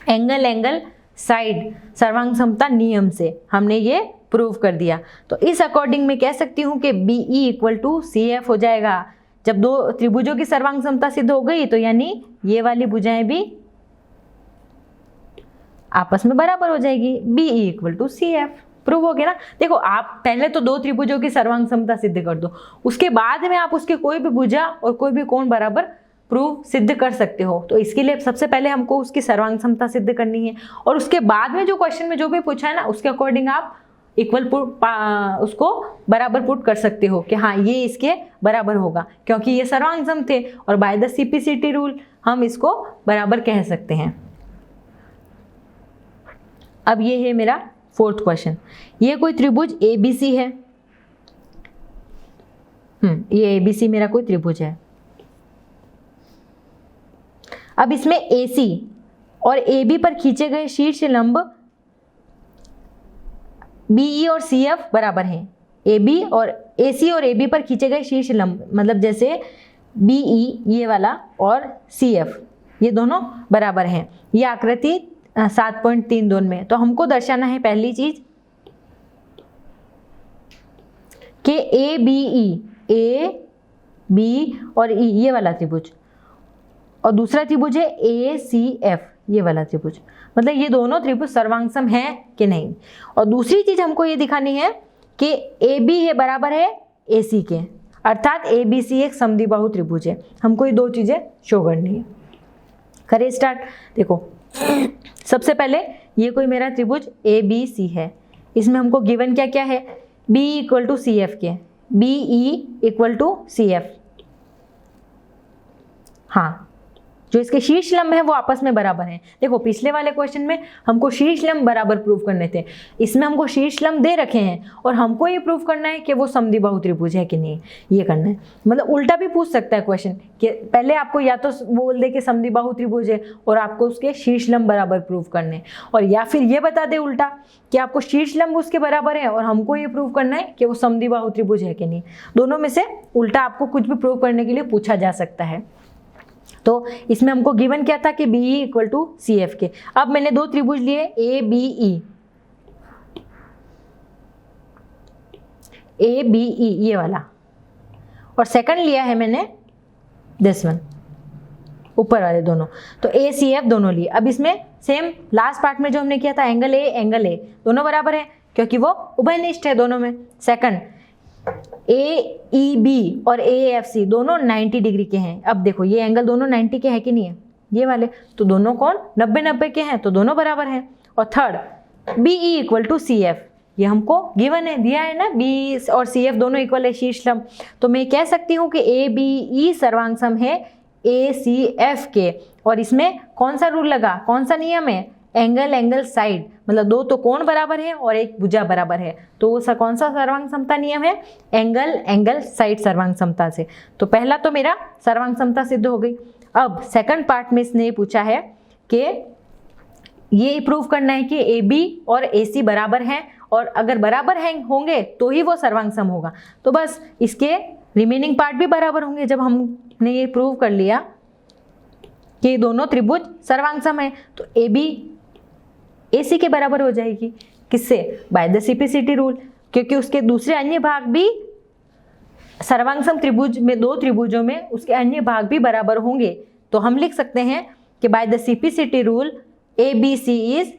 एंगल साइड सर्वांग समता नियम से हमने ये प्रूव कर दिया। तो इस अकॉर्डिंग मैं कह सकती हूँ कि BE इक्वल टू CF हो जाएगा। जब दो त्रिभुजों की सर्वांग समता सिद्ध हो गई तो यानी ये वाली भुजाएं भी आपस में बराबर हो जाएगी, BE equal to CF prove हो गया ना। देखो आप पहले तो दो त्रिभुजों की सर्वांग समता सिद्ध कर दो, उसके बाद में आप उसके कोई भी भुजा और कोई भी कोण बराबर प्रूव सिद्ध कर सकते हो। तो इसके लिए सबसे पहले हमको उसकी सर्वांग समता सिद्ध करनी है, और उसके बाद में जो क्वेश्चन में जो भी पूछा है ना उसके अकॉर्डिंग आप इक्वल उसको बराबर पुट कर सकते हो कि हाँ ये इसके बराबर होगा, क्योंकि ये सर्वांग सम थे और बाय द CPCT रूल हम इसको बराबर कह सकते हैं। अब ये है मेरा 4th क्वेश्चन। ये कोई त्रिभुज ABC है, ये ABC मेरा कोई त्रिभुज है। अब इसमें AC और AB पर खींचे गए शीर्ष लंब BE और CF बराबर हैं। AB और AC और AB पर खींचे गए शीर्ष लंब, मतलब जैसे BE ये वाला और CF ये दोनों बराबर हैं। ये आकृति 7.32 में। तो हमको दर्शाना है पहली चीज कि AB और E ये वाला त्रिभुज, और दूसरा त्रिभुज है ACF ये वाला त्रिभुज, मतलब ये दोनों त्रिभुज सर्वांगसम हैं कि नहीं। और दूसरी चीज हमको ये दिखानी है कि AB है बराबर है AC के, अर्थात ABC एक समद्विबाहु त्रिभुज है। हमको ये दो चीजें शो करनी है। करें स्टार्ट। देखो सबसे पहले ये कोई मेरा त्रिभुज ABC है, इसमें हमको गिवन क्या क्या है, BE इक्वल टू CF के, BE इक्वल टू CF। हाँ, जो इसके शीर्ष लंब है वो आपस में बराबर हैं। देखो पिछले वाले क्वेश्चन में हमको शीर्ष लंब बराबर प्रूव करने थे, इसमें हमको शीर्ष लंब दे रखे हैं और हमको ये प्रूव करना है कि वो समद्विबाहु त्रिभुज है कि नहीं, ये करना है। मतलब उल्टा भी पूछ सकता है क्वेश्चन कि पहले आपको या तो बोल दे कि समद्विबाहु त्रिभुज है और आपको उसके शीर्ष लंब बराबर प्रूव करने, और या फिर ये बता दे उल्टा कि आपको शीर्ष लंब उसके बराबर है और हमको ये प्रूव करना है कि वो समद्विबाहु त्रिभुज है कि नहीं। दोनों में से उल्टा आपको कुछ भी प्रूव करने के लिए पूछा जा सकता है। तो इसमें हमको गिवन क्या था कि BE इक्वल टू CF के। अब मैंने दो त्रिभुज लिए ABE ये वाला, और सेकंड लिया है मैंने दिस वन, ऊपर वाले दोनों, तो ACF दोनों लिए। अब इसमें सेम लास्ट पार्ट में जो हमने किया था एंगल A दोनों बराबर है क्योंकि वो उभयनिष्ठ है दोनों में। सेकंड AEB और AFC दोनों 90 डिग्री के हैं। अब देखो ये एंगल दोनों 90 के हैं कि नहीं है, ये वाले, तो दोनों कौन 90 के हैं, तो दोनों बराबर हैं। और third BE equal to CF, ये हमको गिवन है, दिया है ना, B और CF दोनों इक्वल है शीर्ष लंब। तो मैं कह सकती हूँ कि ABE सर्वांग सम है ACF के। और इसमें कौन सा रूल लगा, कौन सा नियम है, एंगल साइड, मतलब दो तो कोण बराबर है और एक भुजा बराबर है, तो वो कौन सा सर्वांग समता नियम है, एंगल साइड सर्वांग समता से। तो पहला तो मेरा सर्वांग समता सिद्ध हो गई। अब सेकंड पार्ट में इसने पूछा है कि ये प्रूव करना है कि AB और AC बराबर हैं, और अगर बराबर होंगे तो ही वो सर्वांग सम होगा। तो बस इसके रिमेनिंग पार्ट भी बराबर होंगे। जब हमने ये प्रूव कर लिया कि दोनों त्रिभुज सर्वांग सम है, तो AB AC के बराबर हो जाएगी। किससे, बाय द CPCT रूल, क्योंकि उसके दूसरे अन्य भाग भी सर्वांगसम त्रिभुज में, दो त्रिभुजों में उसके अन्य भाग भी बराबर होंगे। तो हम लिख सकते हैं कि by the CPCT rule ABC is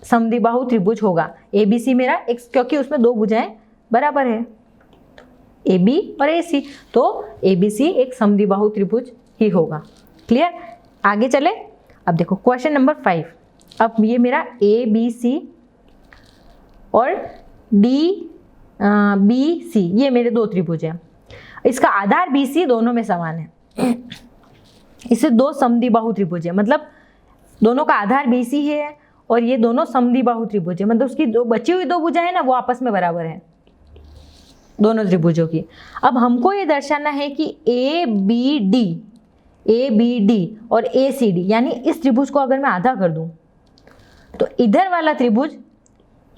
समद्विबाहु त्रिभुज होगा। ABC मेरा एक, क्योंकि उसमें दो भुजाएं बराबर है, AB और AC, तो ABC एक समद्विबाहु त्रिभुज ही होगा। क्लियर, आगे चले। अब देखो क्वेश्चन नंबर 5। अब ये मेरा ABC और BC ये मेरे दो त्रिभुज हैं। इसका आधार BC दोनों में समान है। इससे दो समद्विबाहु त्रिभुज है, मतलब दोनों का आधार BC है और ये दोनों समद्विबाहु त्रिभुज है, मतलब उसकी दो बची हुई दो भुजाएं ना वो आपस में बराबर है दोनों त्रिभुजों की। अब हमको ये दर्शाना है कि ABD और ACD, यानी इस त्रिभुज को अगर मैं आधा कर दूं तो इधर वाला त्रिभुज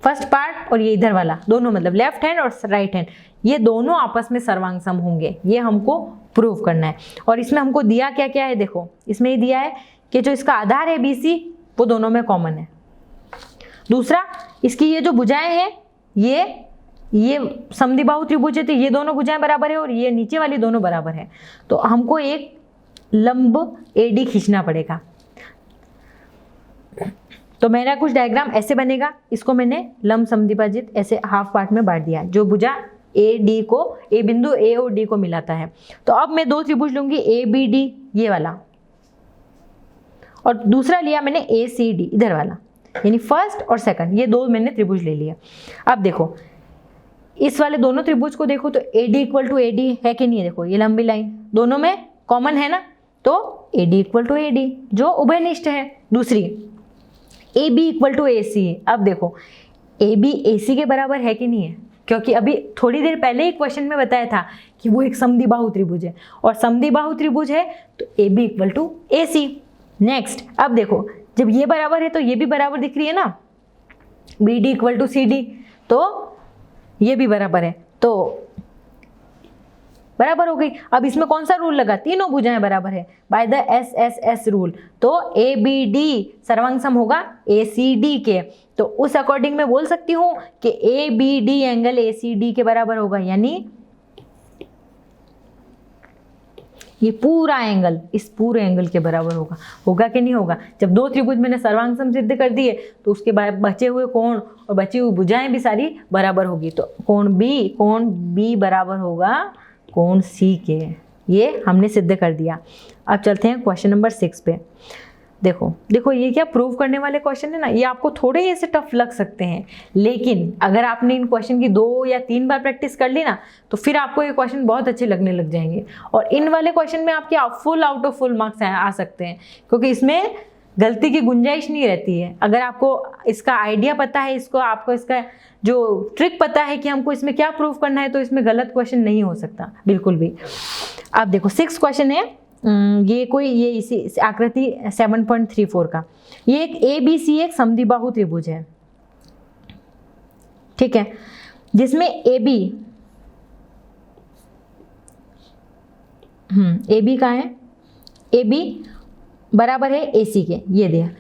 फर्स्ट पार्ट और ये इधर वाला दोनों, मतलब लेफ्ट हैंड और राइट हैंड, ये दोनों आपस में सर्वांग सम होंगे। ये हमको प्रूव करना है। और इसमें हमको दिया क्या क्या है, देखो इसमें ये दिया है कि जो इसका आधार है BC वो दोनों में कॉमन है। दूसरा, इसकी ये जो भुजाएं हैं ये समद्विबाहु त्रिभुज है, तो ये दोनों भुजाएं बराबर है और ये नीचे वाली दोनों बराबर है। तो हमको एक लंब AD खींचना पड़ेगा। तो मेरा कुछ डायग्राम ऐसे बनेगा, इसको मैंने लंब समद्विभाजित ऐसे हाफ पार्ट में बांट दिया, जो भुजा AD को, A बिंदु A और D को मिलाता है। तो अब मैं दो त्रिभुज लूंगी, ABD ये वाला, और दूसरा लिया मैंने ACD इधर वाला। यानी फर्स्ट और सेकंड, ये दो मैंने त्रिभुज ले लिया। अब देखो इस वाले दोनों त्रिभुज को देखो तो AD इक्वल टू AD है कि नहीं है, देखो ये लंबी लाइन दोनों में कॉमन है ना, तो AD इक्वल टू AD जो उभयनिष्ठ है। दूसरी AB इक्वल टू AC है। अब देखो AB AC के बराबर है कि नहीं है, क्योंकि अभी थोड़ी देर पहले ही क्वेश्चन में बताया था कि वो एक समद्विबाहु त्रिभुज है, और समद्विबाहु त्रिभुज है तो AB equal to AC। Next अब देखो जब ये बराबर है तो ये भी बराबर दिख रही है ना, BD इक्वल टू CD, तो ये भी बराबर है, तो बराबर हो गई। अब इसमें कौन सा रूल लगा, तीनों भुजाएं बराबर है बाय द SSS रूल, तो ABD सर्वांग सम होगा ACD के, तो उस अकॉर्डिंग मैं बोल सकती हूँ कि ABD एंगल ACD के बराबर होगा, यानी ये पूरा एंगल इस पूरे एंगल के बराबर होगा। होगा कि नहीं होगा, जब दो त्रिभुज मैंने सर्वांग सम सिद्ध कर दिए तो उसके बाद बचे हुए कोण और बची हुई भुजाएं भी सारी बराबर होगी, तो कोण B बराबर होगा कोण C के, ये हमने सिद्ध कर दिया। अब चलते हैं क्वेश्चन नंबर 6 पे। देखो ये क्या प्रूव करने वाले क्वेश्चन है ना, ये आपको थोड़े ऐसे टफ लग सकते हैं, लेकिन अगर आपने इन क्वेश्चन की 2 या 3 बार प्रैक्टिस कर ली ना तो फिर आपको ये क्वेश्चन बहुत अच्छे लगने लग जाएंगे, और इन वाले क्वेश्चन में आपके full out of full marks आ सकते हैं, क्योंकि इसमें गलती की गुंजाइश नहीं रहती है। अगर आपको इसका आइडिया पता है, आपको इसका जो ट्रिक पता है कि हमको इसमें क्या प्रूव करना है, तो इसमें गलत क्वेश्चन नहीं हो सकता बिल्कुल भी। अब देखो 6 क्वेश्चन है, ये इसी आकृति 7.34 का, ये एक ABC एक समद्विबाहु त्रिभुज है, ठीक है, जिसमें AB का है, AB बराबर है AC के, ये दिया।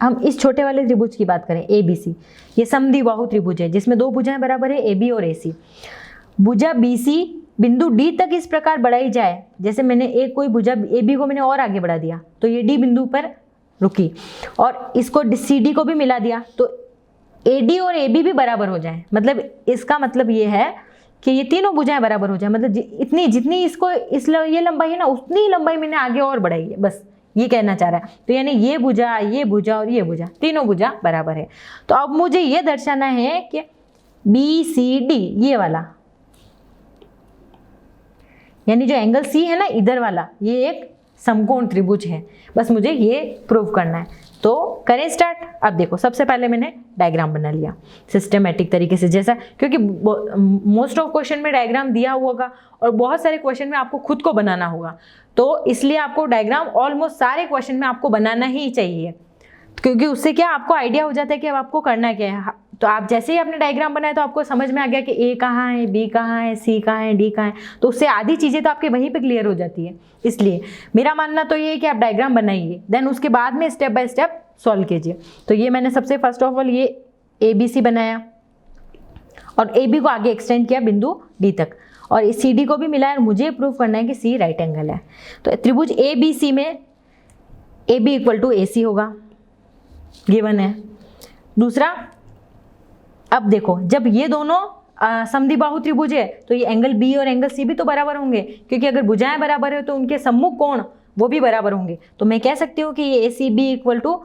हम इस छोटे वाले त्रिभुज की बात करें ABC, ये समद्विबाहु त्रिभुज है जिसमें दो भुजाएं बराबर है AB और AC। भुजा BC बिंदु D तक इस प्रकार बढ़ाई जाए, जैसे मैंने एक कोई भुजा AB को मैंने और आगे बढ़ा दिया तो ये D बिंदु पर रुकी, और इसको CD को भी मिला दिया तो AD और AB भी बराबर हो जाए। मतलब इसका मतलब ये है कि ये तीनों भुजाएं बराबर हो जाए, मतलब इतनी जितनी इसको ये लंबाई है ना उतनी लंबाई मैंने आगे और बढ़ाई है, बस ये कहना चाह रहा है। तो यानी ये भुजा और ये भुजा तीनों भुजा बराबर है। तो अब मुझे ये दर्शाना है कि BCD ये वाला, यानी जो एंगल C है ना इधर वाला, ये एक समकोण त्रिभुज है, बस मुझे ये प्रूव करना है। तो करें स्टार्ट। अब देखो सबसे पहले मैंने डायग्राम बना लिया सिस्टमेटिक तरीके से, जैसा क्योंकि मोस्ट ऑफ क्वेश्चन में डायग्राम दिया होगा और बहुत सारे क्वेश्चन में आपको खुद को बनाना होगा, तो इसलिए आपको डायग्राम ऑलमोस्ट सारे क्वेश्चन में आपको बनाना ही चाहिए, क्योंकि उससे क्या आपको आइडिया हो जाता है कि अब आपको करना क्या है। तो आप जैसे ही आपने डायग्राम बनाया तो आपको समझ में आ गया कि A कहाँ है, B कहाँ है, C कहाँ है, D कहाँ है, तो उससे आधी चीज़ें तो आपके वहीं पे क्लियर हो जाती है। इसलिए मेरा मानना तो ये है कि आप डायग्राम बनाइए, देन उसके बाद में स्टेप बाय स्टेप सॉल्व कीजिए। तो ये मैंने सबसे फर्स्ट ऑफ ऑल ये ABC बनाया और AB को आगे एक्सटेंड किया बिंदु D तक, और इस CD को भी मिलाया, और मुझे प्रूव करना है कि C राइट एंगल है। तो त्रिभुज ABC में AB इक्वल टू AC होगा, गिवन है। दूसरा, अब देखो जब ये दोनों समद्विबाहु त्रिभुज है तो ये एंगल B और एंगल C भी तो बराबर होंगे, क्योंकि अगर भुजाएं बराबर है तो उनके सम्मुख कोण वो भी बराबर होंगे। तो मैं कह सकती हूँ कि ये ACB इक्वल टू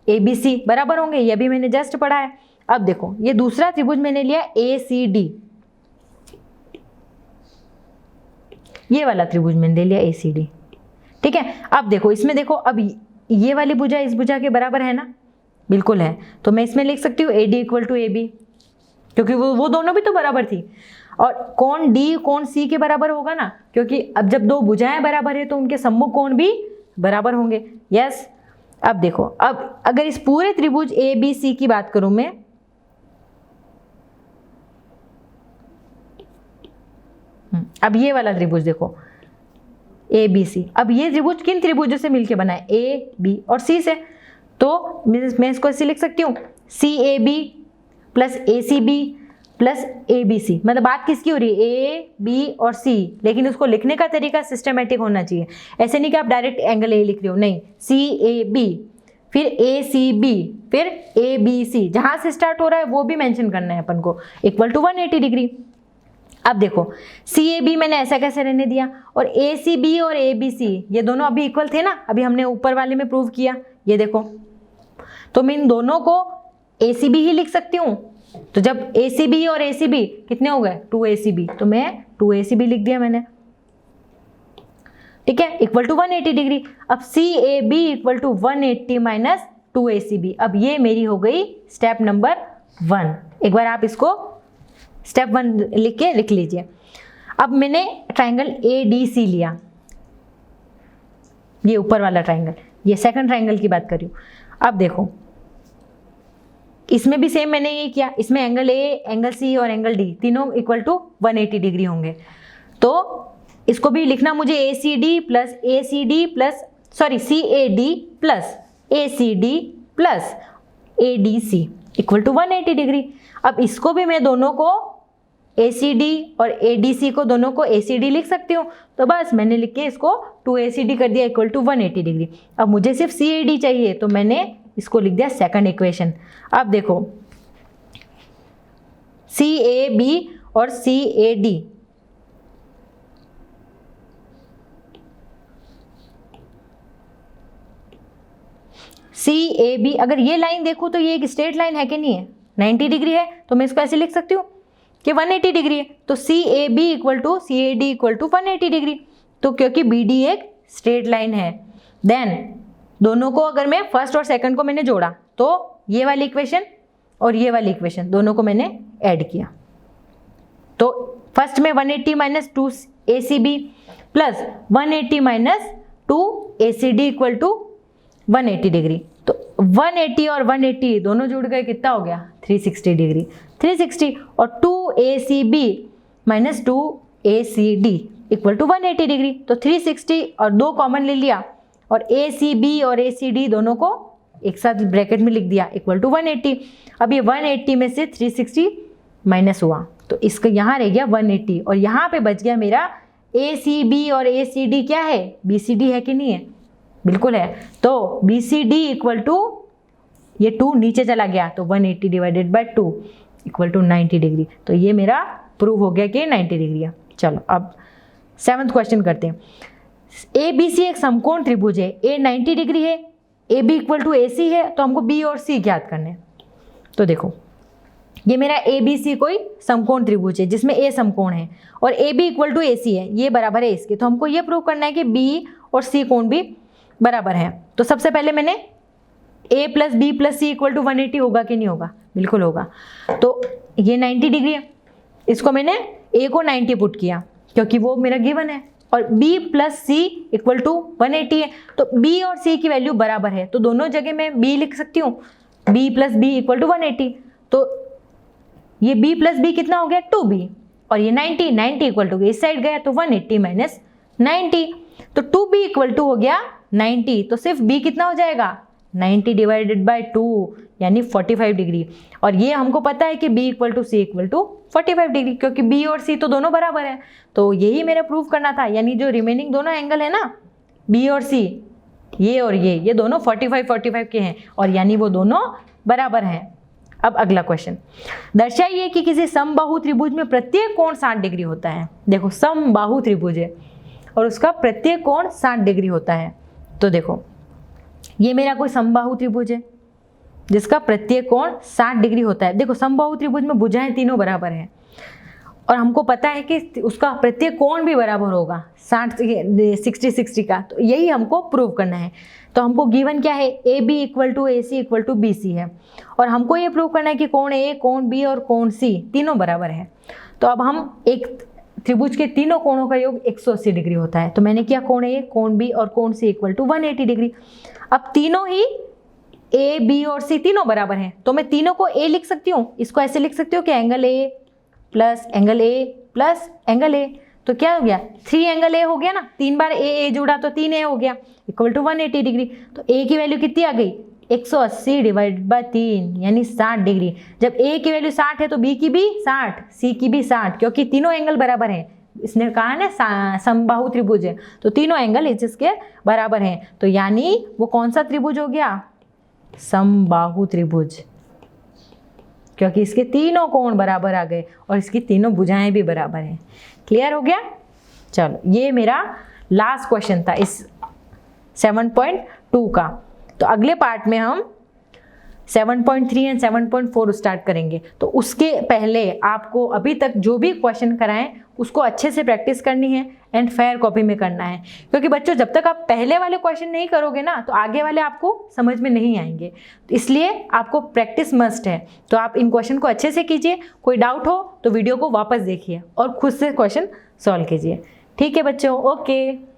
ABC बराबर होंगे, ये भी मैंने जस्ट पढ़ा है। अब देखो ये दूसरा त्रिभुज मैंने लिया ACD, ये वाला त्रिभुज मैंने ले लिया ACD, ठीक है। अब देखो इसमें देखो, अब ये वाली भुजा इस भुजा के बराबर है ना, बिल्कुल है, तो मैं इसमें लिख सकती हूँ AD इक्वल टू AB, क्योंकि वो दोनों भी तो बराबर थी। और कोण D कोण C के बराबर होगा ना, क्योंकि अब जब दो भुजाएं बराबर है तो उनके सम्मुख कोण भी बराबर होंगे। यस। अब देखो, अब अगर इस पूरे त्रिभुज ABC की बात करूं मैं, अब ये वाला त्रिभुज देखो ABC, अब ये त्रिभुज किन त्रिभुजों से मिलके बना है, A, B और C से, तो मैं इसको ऐसे लिख सकती हूँ CAB plus ACB plus ABC। मतलब बात किसकी हो रही है, A, B और C, लेकिन उसको लिखने का तरीका सिस्टमेटिक होना चाहिए। ऐसे नहीं कि आप डायरेक्ट एंगल A लिख रहे हो, नहीं, CAB फिर ACB फिर ABC, जहां से स्टार्ट हो रहा है वो भी मेंशन करना है अपन को, इक्वल टू 180 डिग्री। अब देखो CAB मैंने ऐसा कैसे रहने दिया, और ACB और ABC ये दोनों अभी इक्वल थे ना, अभी हमने ऊपर वाले में प्रूव किया, ये देखो। तो मैं इन दोनों को ACB ही लिख सकती हूँ। तो जब ACB और ACB कितने हो गए 2ACB, तो मैं 2ACB लिख दिया मैंने, ठीक है, इक्वल टू 180 डिग्री। अब CAB equal to 180 minus 2ACB। अब ये मेरी हो गई स्टेप नंबर 1। एक बार आप इसको स्टेप 1 लिख के लिख लीजिए। अब मैंने ट्राइंगल ADC लिया, ये ऊपर वाला ट्राइंगल, ये सेकंड ट्राइंगल की बात कर रही हूँ। अब देखो इसमें भी सेम मैंने ये किया, इसमें एंगल A, एंगल C और एंगल D तीनों इक्वल टू 180 डिग्री होंगे। तो इसको भी लिखना मुझे ACD plus ACD plus CAD plus ACD plus ADC equal to 180 degree. अब इसको भी मैं दोनों को ACD और ADC को दोनों को ACD लिख सकती हूँ। तो बस मैंने लिख के इसको 2ACD कर दिया इक्वल टू 180 डिग्री। अब मुझे सिर्फ CAD चाहिए, तो मैंने इसको लिख दिया सेकंड इक्वेशन। अब देखो CAB और CAD CAB, अगर ये लाइन देखो तो ये एक स्ट्रेट लाइन है कि नहीं है, 90 डिग्री है, तो मैं इसको ऐसे लिख सकती हूँ कि 180 डिग्री है। तो CAB equal to CAD equal to 180 degree. तो क्योंकि BD एक स्ट्रेट लाइन है, देन दोनों को अगर मैं फर्स्ट और सेकंड को मैंने जोड़ा तो ये वाली इक्वेशन और ये वाली इक्वेशन दोनों को मैंने ऐड किया। तो फर्स्ट में 180 minus 2ACB plus 180 minus 2ACD equal to 180 degree. तो 180 और 180 दोनों जुड़ गए, कितना हो गया 360 डिग्री, 360 और 2ACB minus 2ACD equal to 180 degree. तो 360 और 2 कॉमन ले लिया और ACB और ACD दोनों को एक साथ ब्रैकेट में लिख दिया इक्वल टू 180। अब ये 180 में से 360 माइनस हुआ तो इसका यहाँ रह गया 180 और यहाँ पे बच गया मेरा ACB और ACD क्या है, BCD है कि नहीं है, बिल्कुल है। तो BCD इक्वल टू ये 2 नीचे चला गया तो 180 divided by 2 equal to 90 degree. तो ये मेरा प्रूव हो गया कि 90 डिग्री है। चलो अब 7th क्वेश्चन करते हैं। ABC एक समकोण त्रिभुज है, A 90 डिग्री है, AB इक्वल टू AC है, तो हमको B और C ज्ञात करने हैं। तो देखो ये मेरा ABC कोई समकोण त्रिभुज है जिसमें A समकोण है और AB इक्वल टू AC है, ये बराबर है इसके। तो हमको ये प्रूव करना है कि B और C कोण भी बराबर है। तो सबसे पहले मैंने A plus B plus C equal to 180 होगा कि नहीं होगा, बिल्कुल होगा। तो ये 90 डिग्री है, इसको मैंने A को 90 पुट किया क्योंकि वो मेरा गिवन है और B plus C equal to 180 है। तो B और C की वैल्यू बराबर है तो दोनों जगह मैं B लिख सकती हूँ, B plus B equal to 180। तो ये B प्लस B कितना हो गया 2B और ये 90 इक्वल टू इस साइड गया तो 180 माइनस 90। तो 2B इक्वल टू हो गया 90, तो सिर्फ B कितना हो जाएगा 90 डिवाइडेड बाय 2 यानी 45 डिग्री। और ये हमको पता है कि B equal to C equal to 45 degree क्योंकि B और C तो दोनों बराबर है। तो यही मेरा प्रूफ करना था, यानी जो रिमेनिंग दोनों एंगल है ना B और C, ये और ये दोनों 45 के हैं और यानी वो दोनों बराबर हैं। अब अगला क्वेश्चन, दर्शाइए कि किसी समबाहु त्रिभुज में प्रत्येक कोण 60 डिग्री होता है। देखो समबाहु त्रिभुज है और उसका प्रत्येक कोण 60 डिग्री होता है। तो देखो ये मेरा कोई समबाहु त्रिभुज है जिसका प्रत्येक कोण 60 डिग्री होता है। देखो समबाहु त्रिभुज में भुजाएं तीनों बराबर हैं और हमको पता है कि उसका प्रत्येक कोण भी बराबर होगा 60 का। तो यही हमको प्रूव करना है। तो हमको गिवन क्या है, AB equal to AC equal to BC है और हमको ये प्रूव करना है कि कोण A, कोण B और कोण C तीनों बराबर है। तो अब हम एक त्रिभुज के तीनों कोणों का योग 180 डिग्री होता है। तो मैंने किया कोण A, कोण B और कोण C इक्वल टू 180 डिग्री। अब तीनों ही A, B और C तीनों बराबर हैं तो मैं तीनों को A लिख सकती हूँ। इसको ऐसे लिख सकती हूँ कि angle A plus angle A plus angle A। तो क्या हो गया 3 एंगल A हो गया ना, 3 बार A जुड़ा तो 3A हो गया इक्वल टू 180 डिग्री। तो A की वैल्यू कितनी आ गई 180 डिवाइडेड बाय 3 यानी 60 डिग्री। जब A की वैल्यू 60 है तो B की भी 60, C की भी 60 क्योंकि तीनों एंगल बराबर हैं। इसने कहा ना समबाहु त्रिभुज है तो तीनों एंगल इसके बराबर हैं। तो यानी वो कौन सा त्रिभुज हो गया, समबाहु त्रिभुज, क्योंकि इसके तीनों कोण बराबर आ गए और इसकी तीनों भुजाएं भी बराबर हैं। क्लियर हो गया। चलो ये मेरा लास्ट क्वेश्चन था इस 7.2 का। तो अगले पार्ट में हम 7.3 एंड 7.4 स्टार्ट करेंगे। तो उसके पहले आपको अभी तक जो भी क्वेश्चन कराएं उसको अच्छे से प्रैक्टिस करनी है एंड फेयर कॉपी में करना है, क्योंकि बच्चों जब तक आप पहले वाले क्वेश्चन नहीं करोगे ना तो आगे वाले आपको समझ में नहीं आएंगे। तो इसलिए आपको प्रैक्टिस मस्ट है। तो आप इन क्वेश्चन को अच्छे से कीजिए, कोई डाउट हो तो वीडियो को वापस देखिए और खुद से क्वेश्चन सॉल्व कीजिए। ठीक है बच्चों, ओके।